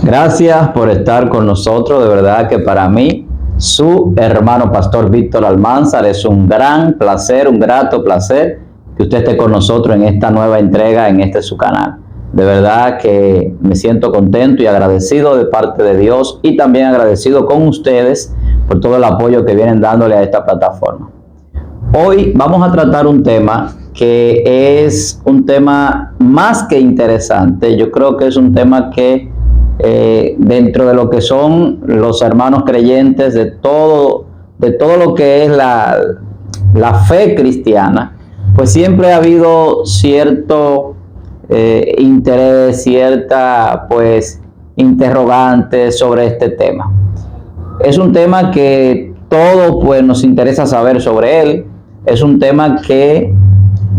Gracias por estar con nosotros. De verdad que para mí, su hermano Pastor Víctor Almanzar, es un gran placer, un grato placer que usted esté con nosotros en esta nueva entrega en su canal. De verdad que me siento contento y agradecido de parte de Dios, y también agradecido con ustedes por todo el apoyo que vienen dándole a esta plataforma. Hoy vamos a tratar un tema que es un tema más que interesante. Yo creo que es un tema que dentro de lo que son los hermanos creyentes, de todo lo que es la fe cristiana, pues siempre ha habido cierto interés, cierta interrogante sobre este tema. Es un tema que todos pues nos interesa saber sobre él. Es un tema que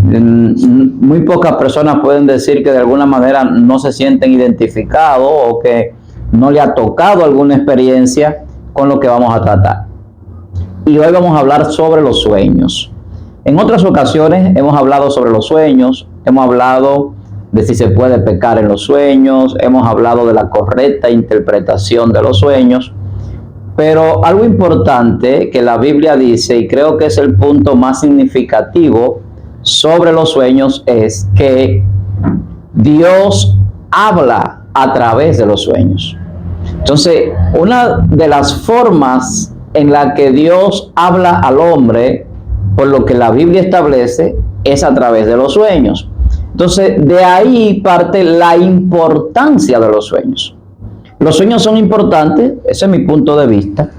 muy pocas personas pueden decir que de alguna manera no se sienten identificados o que no le ha tocado alguna experiencia con lo que vamos a tratar. Y hoy vamos a hablar sobre los sueños. En otras ocasiones hemos hablado sobre los sueños, hemos hablado de si se puede pecar en los sueños, hemos hablado de la correcta interpretación de los sueños, pero algo importante que la Biblia dice, y creo que es el punto más significativo sobre los sueños, es que Dios habla a través de los sueños. Entonces, una de las formas en la que Dios habla al hombre, por lo que la Biblia establece, es a través de los sueños. Entonces, de ahí parte la importancia de los sueños. Los sueños son importantes, ese es mi punto de vista,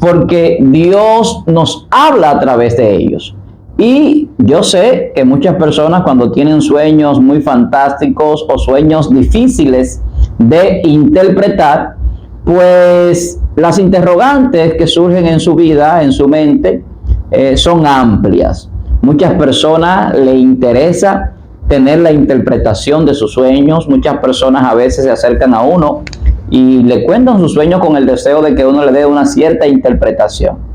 porque Dios nos habla a través de ellos. Y yo sé que muchas personas, cuando tienen sueños muy fantásticos o sueños difíciles de interpretar, pues las interrogantes que surgen en su vida, en su mente, son amplias. Muchas personas les interesa tener la interpretación de sus sueños. Muchas personas a veces se acercan a uno y le cuentan sus sueños con el deseo de que uno le dé una cierta interpretación.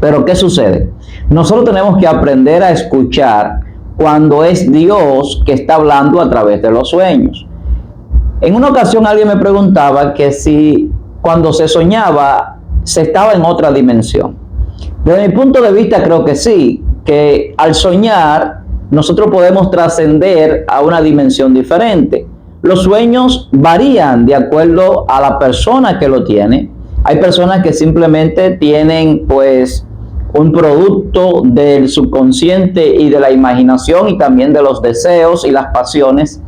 Pero ¿qué sucede? Nosotros tenemos que aprender a escuchar cuando es Dios que está hablando a través de los sueños. En una ocasión alguien me preguntaba que si cuando se soñaba se estaba en otra dimensión. Desde mi punto de vista creo que sí, que al soñar nosotros podemos trascender a una dimensión diferente. Los sueños varían de acuerdo a la persona que lo tiene. Hay personas que simplemente tienen un producto del subconsciente y de la imaginación, y también de los deseos y las pasiones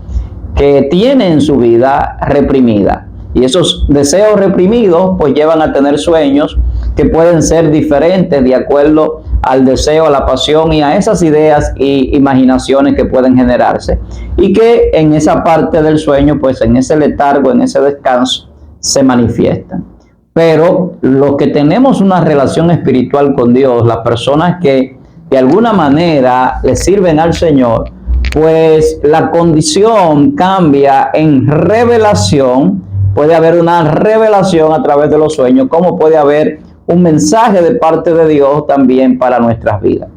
que tienen en su vida reprimida. Y esos deseos reprimidos pues llevan a tener sueños que pueden ser diferentes de acuerdo al deseo, a la pasión y a esas ideas y imaginaciones que pueden generarse. Y que en esa parte del sueño, pues en ese letargo, en ese descanso, se manifiestan. Pero los que tenemos una relación espiritual con Dios, las personas que de alguna manera le sirven al Señor, pues la condición cambia en revelación. Puede haber una revelación a través de los sueños, como puede haber un mensaje de parte de Dios también para nuestras vidas.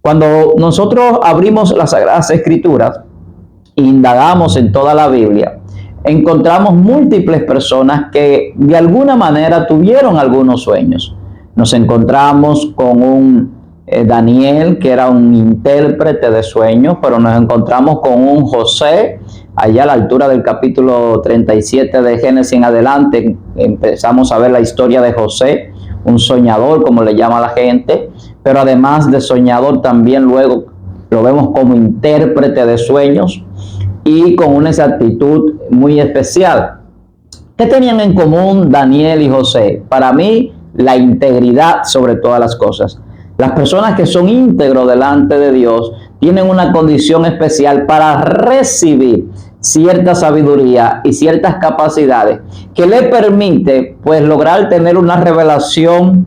Cuando nosotros abrimos las Sagradas Escrituras e indagamos en toda la Biblia, encontramos múltiples personas que de alguna manera tuvieron algunos sueños. Nos encontramos con un Daniel, que era un intérprete de sueños, pero nos encontramos con un José, allá a la altura del capítulo 37 de Génesis en adelante, empezamos a ver la historia de José, un soñador, como le llama la gente, pero además de soñador también luego lo vemos como intérprete de sueños, y con una exactitud muy especial. ¿Qué tenían en común Daniel y José? Para mí, la integridad sobre todas las cosas. Las personas que son íntegros delante de Dios tienen una condición especial para recibir cierta sabiduría y ciertas capacidades que le permite lograr tener una revelación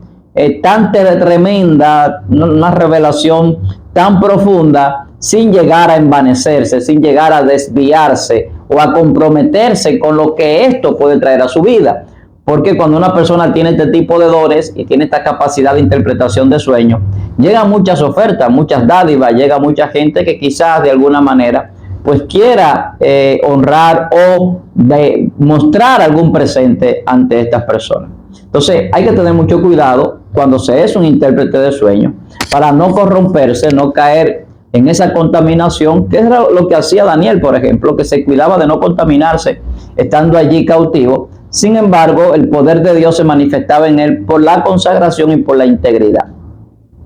tan tremenda, una revelación tan profunda, sin llegar a envanecerse, sin llegar a desviarse o a comprometerse con lo que esto puede traer a su vida. Porque cuando una persona tiene este tipo de dones y tiene esta capacidad de interpretación de sueños, llegan muchas ofertas, muchas dádivas, llega mucha gente que quizás de alguna manera pues quiera honrar o mostrar algún presente ante estas personas. Entonces hay que tener mucho cuidado cuando se es un intérprete de sueños para no corromperse, no caer en esa contaminación, que es lo que hacía Daniel, por ejemplo, que se cuidaba de no contaminarse estando allí cautivo. Sin embargo, el poder de Dios se manifestaba en él por la consagración y por la integridad.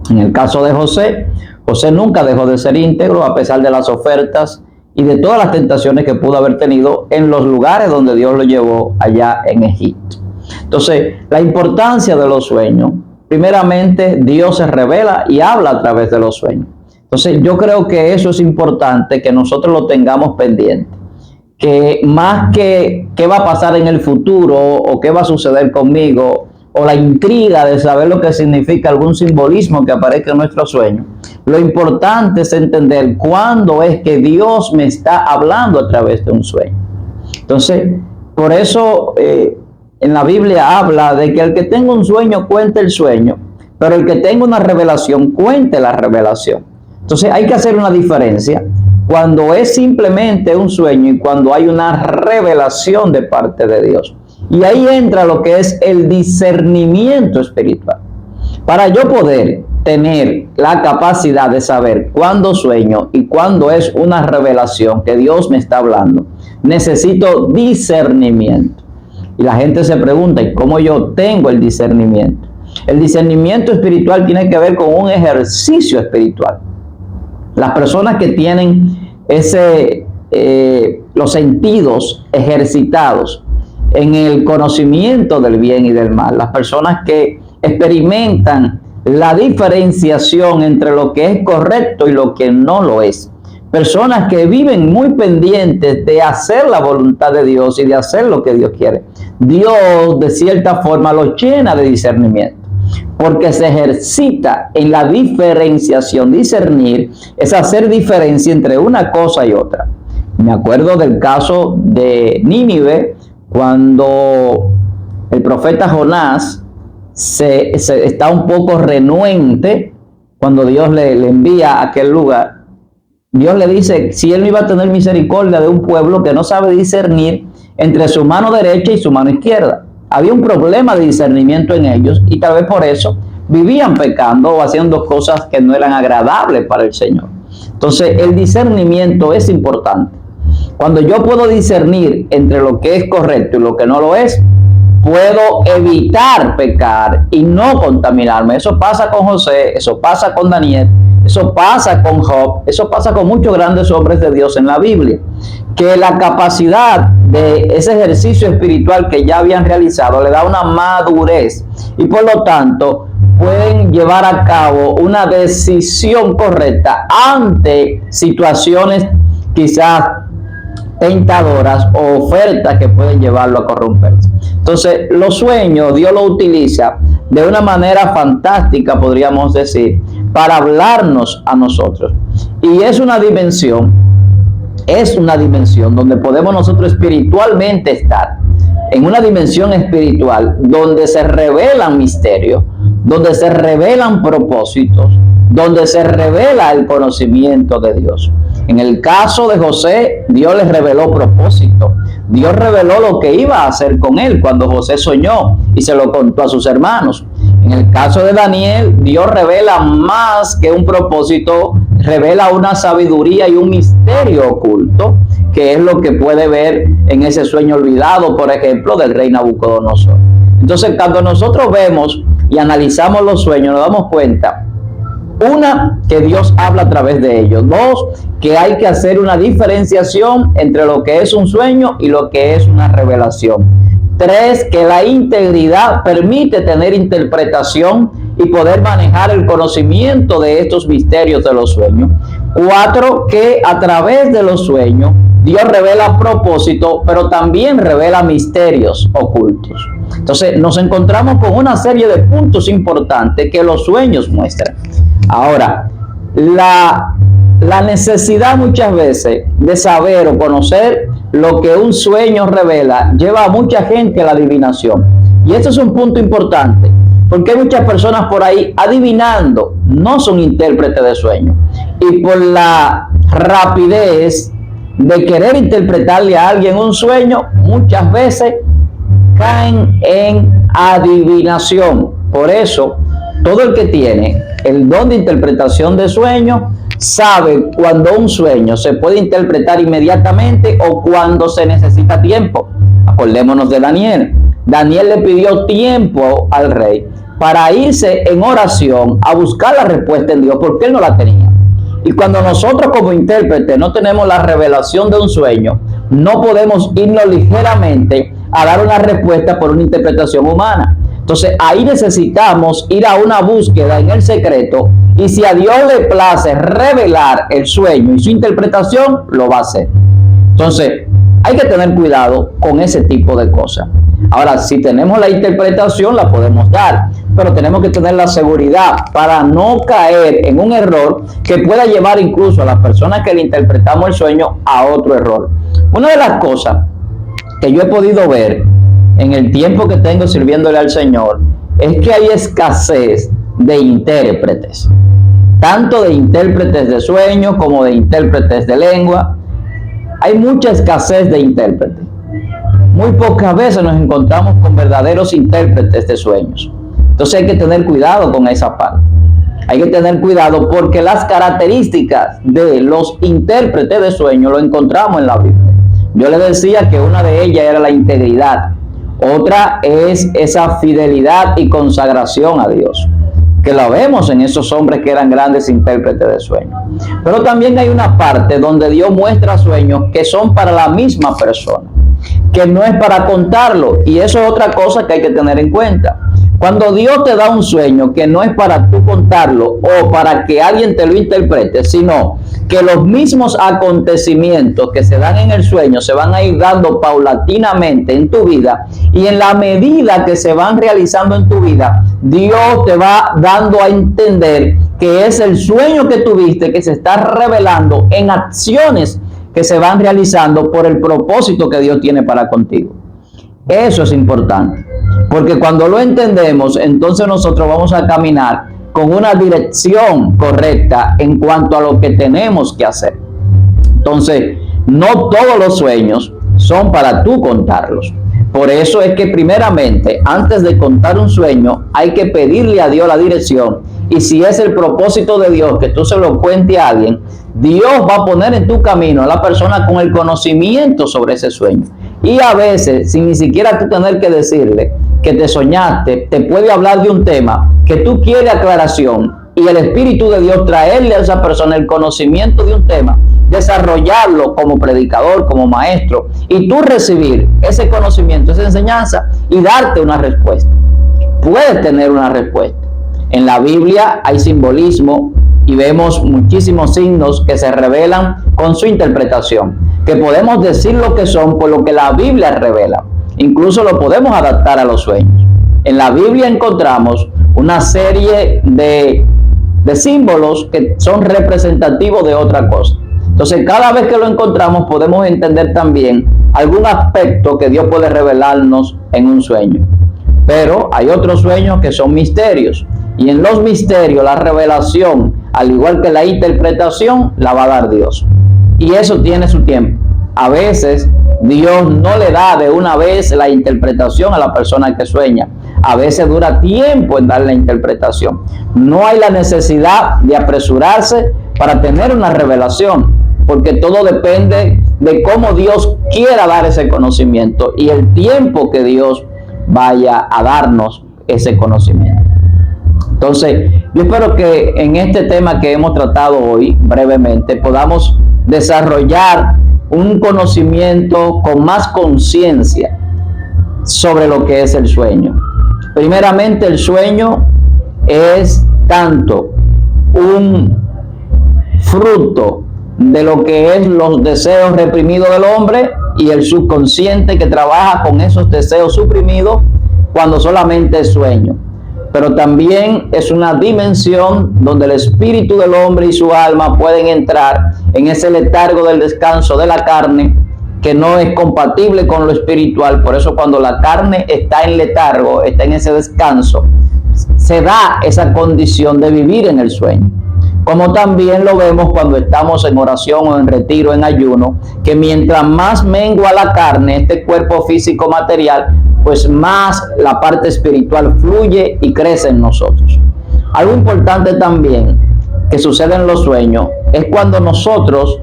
En el caso de José, José nunca dejó de ser íntegro a pesar de las ofertas y de todas las tentaciones que pudo haber tenido en los lugares donde Dios lo llevó allá en Egipto. Entonces, la importancia de los sueños. Primeramente, Dios se revela y habla a través de los sueños. Entonces, yo creo que eso es importante que nosotros lo tengamos pendiente. Que más que qué va a pasar en el futuro o qué va a suceder conmigo o la intriga de saber lo que significa algún simbolismo que aparezca en nuestro sueño, lo importante es entender cuándo es que Dios me está hablando a través de un sueño. Entonces, por eso en la Biblia habla de que el que tenga un sueño cuente el sueño, pero el que tenga una revelación cuente la revelación. Entonces hay que hacer una diferencia cuando es simplemente un sueño y cuando hay una revelación de parte de Dios. Y ahí entra lo que es el discernimiento espiritual. Para yo poder tener la capacidad de saber cuándo sueño y cuándo es una revelación que Dios me está hablando, necesito discernimiento. Y la gente se pregunta, ¿y cómo yo tengo el discernimiento? El discernimiento espiritual tiene que ver con un ejercicio espiritual. Las personas que tienen los sentidos ejercitados en el conocimiento del bien y del mal, las personas que experimentan la diferenciación entre lo que es correcto y lo que no lo es, personas que viven muy pendientes de hacer la voluntad de Dios y de hacer lo que Dios quiere, Dios de cierta forma los llena de discernimiento, porque se ejercita en la diferenciación. Discernir es hacer diferencia entre una cosa y otra. Me acuerdo del caso de Nínive, cuando el profeta Jonás está un poco renuente, cuando Dios le envía a aquel lugar. Dios le dice si él no iba a tener misericordia de un pueblo que no sabe discernir entre su mano derecha y su mano izquierda. Había un problema de discernimiento en ellos y tal vez por eso vivían pecando o haciendo cosas que no eran agradables para el Señor. Entonces el discernimiento es importante. Cuando yo puedo discernir entre lo que es correcto y lo que no lo es, puedo evitar pecar y no contaminarme. Eso pasa con José, eso pasa con Daniel, eso pasa con Job, eso pasa con muchos grandes hombres de Dios en la Biblia, que la capacidad de ese ejercicio espiritual que ya habían realizado le da una madurez y por lo tanto pueden llevar a cabo una decisión correcta ante situaciones quizás tentadoras o ofertas que pueden llevarlo a corromperse. Entonces, los sueños Dios los utiliza de una manera fantástica, podríamos decir, para hablarnos a nosotros. Y es una dimensión donde podemos nosotros espiritualmente estar, en una dimensión espiritual donde se revelan misterios, donde se revelan propósitos, donde se revela el conocimiento de Dios. En el caso de José, Dios le reveló propósito. Dios reveló lo que iba a hacer con él cuando José soñó y se lo contó a sus hermanos. En el caso de Daniel, Dios revela más que un propósito, revela una sabiduría y un misterio oculto, que es lo que puede ver en ese sueño olvidado, por ejemplo, del rey Nabucodonosor. Entonces, cuando nosotros vemos y analizamos los sueños, nos damos cuenta, una, que Dios habla a través de ellos. Dos, que hay que hacer una diferenciación entre lo que es un sueño y lo que es una revelación. Tres, que la integridad permite tener interpretación y poder manejar el conocimiento de estos misterios de los sueños. Cuatro, que a través de los sueños Dios revela propósito, pero también revela misterios ocultos. Entonces nos encontramos con una serie de puntos importantes que los sueños muestran. Ahora, la necesidad muchas veces de saber o conocer lo que un sueño revela lleva a mucha gente a la adivinación. Y esto es un punto importante, porque hay muchas personas por ahí adivinando, no son intérpretes de sueños. Y por la rapidez de querer interpretarle a alguien un sueño, muchas veces caen en adivinación. Por eso, todo el que tiene el don de interpretación de sueños sabe cuando un sueño se puede interpretar inmediatamente o cuando se necesita tiempo. Acordémonos de Daniel. Daniel le pidió tiempo al rey para irse en oración a buscar la respuesta en Dios, porque él no la tenía. Y cuando nosotros como intérpretes no tenemos la revelación de un sueño, no podemos irnos ligeramente a dar una respuesta por una interpretación humana. Entonces ahí necesitamos ir a una búsqueda en el secreto, y si a Dios le place revelar el sueño y su interpretación, lo va a hacer. Entonces hay que tener cuidado con ese tipo de cosas. Ahora, si tenemos la interpretación, la podemos dar, pero tenemos que tener la seguridad para no caer en un error que pueda llevar incluso a las personas que le interpretamos el sueño a otro error. Una de las cosas que yo he podido ver en el tiempo que tengo sirviéndole al Señor es que hay escasez de intérpretes, tanto de intérpretes de sueños como de intérpretes de lengua. Hay mucha escasez de intérpretes. Muy pocas veces nos encontramos con verdaderos intérpretes de sueños. Entonces hay que tener cuidado con esa parte. Hay que tener cuidado porque las características de los intérpretes de sueños lo encontramos en la Biblia. Yo les decía que una de ellas era la integridad. Otra es esa fidelidad y consagración a Dios, que la vemos en esos hombres que eran grandes intérpretes de sueños. Pero también hay una parte donde Dios muestra sueños que son para la misma persona, que no es para contarlo, y eso es otra cosa que hay que tener en cuenta. Cuando Dios te da un sueño que no es para tú contarlo o para que alguien te lo interprete, sino que los mismos acontecimientos que se dan en el sueño se van a ir dando paulatinamente en tu vida, y en la medida que se van realizando en tu vida, Dios te va dando a entender que es el sueño que tuviste que se está revelando en acciones que se van realizando por el propósito que Dios tiene para contigo. Eso es importante, porque cuando lo entendemos, entonces nosotros vamos a caminar con una dirección correcta en cuanto a lo que tenemos que hacer. Entonces, no todos los sueños son para tú contarlos. Por eso es que primeramente, antes de contar un sueño, hay que pedirle a Dios la dirección. Y si es el propósito de Dios que tú se lo cuentes a alguien, Dios va a poner en tu camino a la persona con el conocimiento sobre ese sueño. Y a veces, sin ni siquiera tú tener que decirle que te soñaste, te puede hablar de un tema que tú quieres aclaración, y el Espíritu de Dios traerle a esa persona el conocimiento de un tema, desarrollarlo como predicador, como maestro, y tú recibir ese conocimiento, esa enseñanza, y darte una respuesta. Puedes tener una respuesta. En la Biblia hay simbolismo y vemos muchísimos signos que se revelan con su interpretación, que podemos decir lo que son por lo que la Biblia revela. Incluso lo podemos adaptar a los sueños. En la Biblia encontramos una serie de símbolos que son representativos de otra cosa. Entonces, cada vez que lo encontramos podemos entender también algún aspecto que Dios puede revelarnos en un sueño. Pero hay otros sueños que son misterios, y en los misterios la revelación, al igual que la interpretación, la va a dar Dios, y eso tiene su tiempo. A veces Dios no le da de una vez la interpretación a la persona que sueña. A veces dura tiempo en dar la interpretación. No hay la necesidad de apresurarse para tener una revelación, porque todo depende de cómo Dios quiera dar ese conocimiento y el tiempo que Dios vaya a darnos ese conocimiento. Entonces, yo espero que en este tema que hemos tratado hoy brevemente podamos desarrollar un conocimiento con más conciencia sobre lo que es el sueño. Primeramente, el sueño es tanto un fruto de lo que es los deseos reprimidos del hombre y el subconsciente que trabaja con esos deseos suprimidos cuando solamente es sueño. Pero también es una dimensión donde el espíritu del hombre y su alma pueden entrar en ese letargo del descanso de la carne, que no es compatible con lo espiritual. Por eso cuando la carne está en letargo, está en ese descanso, se da esa condición de vivir en el sueño. como también lo vemos cuando estamos en oración o en retiro, en ayuno, que mientras más mengua la carne, este cuerpo físico material, pues más la parte espiritual fluye y crece en nosotros. Algo importante también que sucede en los sueños es cuando nosotros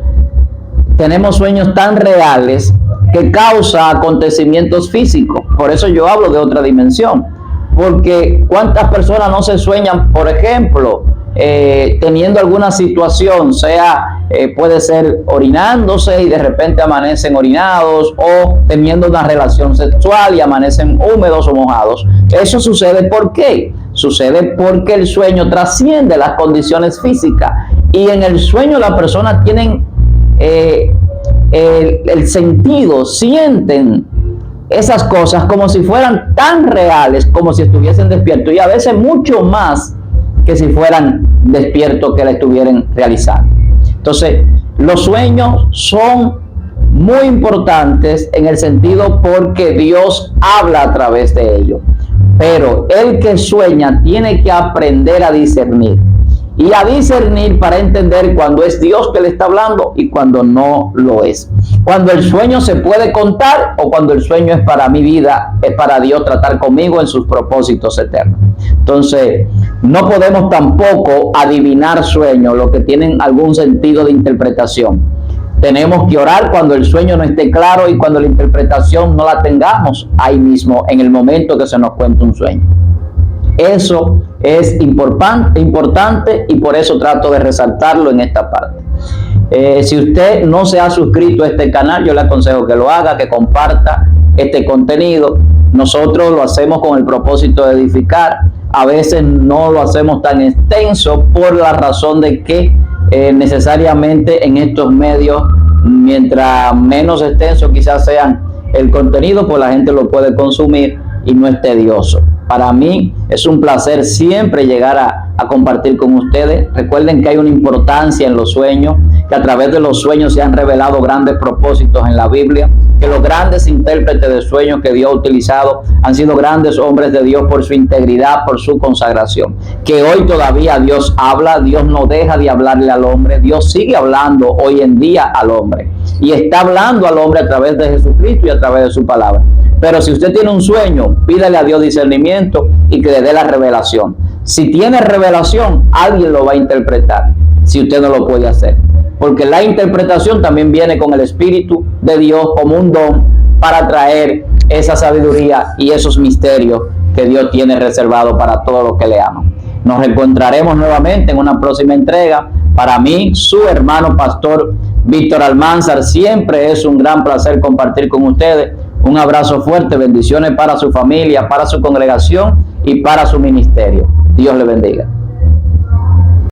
tenemos sueños tan reales que causa acontecimientos físicos. Por eso yo hablo de otra dimensión, porque cuántas personas no se sueñan, por ejemplo, teniendo alguna situación, puede ser orinándose y de repente amanecen orinados, o teniendo una relación sexual y amanecen húmedos o mojados. Eso sucede ¿por qué? Sucede porque el sueño trasciende las condiciones físicas, y en el sueño las personas tienen el sentido, sienten esas cosas como si fueran tan reales como si estuviesen despiertos, y a veces mucho más que si fueran despiertos que la estuvieran realizando. Entonces, los sueños son muy importantes en el sentido porque Dios habla a través de ellos, pero el que sueña tiene que aprender a discernir, y a discernir para entender cuando es Dios que le está hablando y cuando no lo es. Cuando el sueño se puede contar o cuando el sueño es para mi vida, es para Dios tratar conmigo en sus propósitos eternos. Entonces, no podemos tampoco adivinar sueños, los que tienen algún sentido de interpretación. Tenemos que orar cuando el sueño no esté claro y cuando la interpretación no la tengamos ahí mismo, en el momento que se nos cuenta un sueño. Eso es importante y por eso trato de resaltarlo en esta parte. Si usted no se ha suscrito a este canal, yo le aconsejo que lo haga, que comparta este contenido. Nosotros lo hacemos con el propósito de edificar. A veces no lo hacemos tan extenso por la razón de que necesariamente en estos medios, mientras menos extenso quizás sean el contenido, pues la gente lo puede consumir y no es tedioso. Para mí es un placer siempre llegar a compartir con ustedes. Recuerden que hay una importancia en los sueños, que a través de los sueños se han revelado grandes propósitos en la Biblia, que los grandes intérpretes de sueños que Dios ha utilizado han sido grandes hombres de Dios por su integridad, por su consagración. Que hoy todavía Dios habla, Dios no deja de hablarle al hombre, Dios sigue hablando hoy en día al hombre, y está hablando al hombre a través de Jesucristo y a través de su palabra. Pero si usted tiene un sueño, pídale a Dios discernimiento y que le dé la revelación. Si tiene revelación, alguien lo va a interpretar, si usted no lo puede hacer. Porque la interpretación también viene con el Espíritu de Dios como un don para traer esa sabiduría y esos misterios que Dios tiene reservado para todos los que le aman. Nos reencontraremos nuevamente en una próxima entrega. Para mí, su hermano pastor Víctor Almanzar, siempre es un gran placer compartir con ustedes. Un abrazo fuerte, bendiciones para su familia, para su congregación y para su ministerio. Dios le bendiga.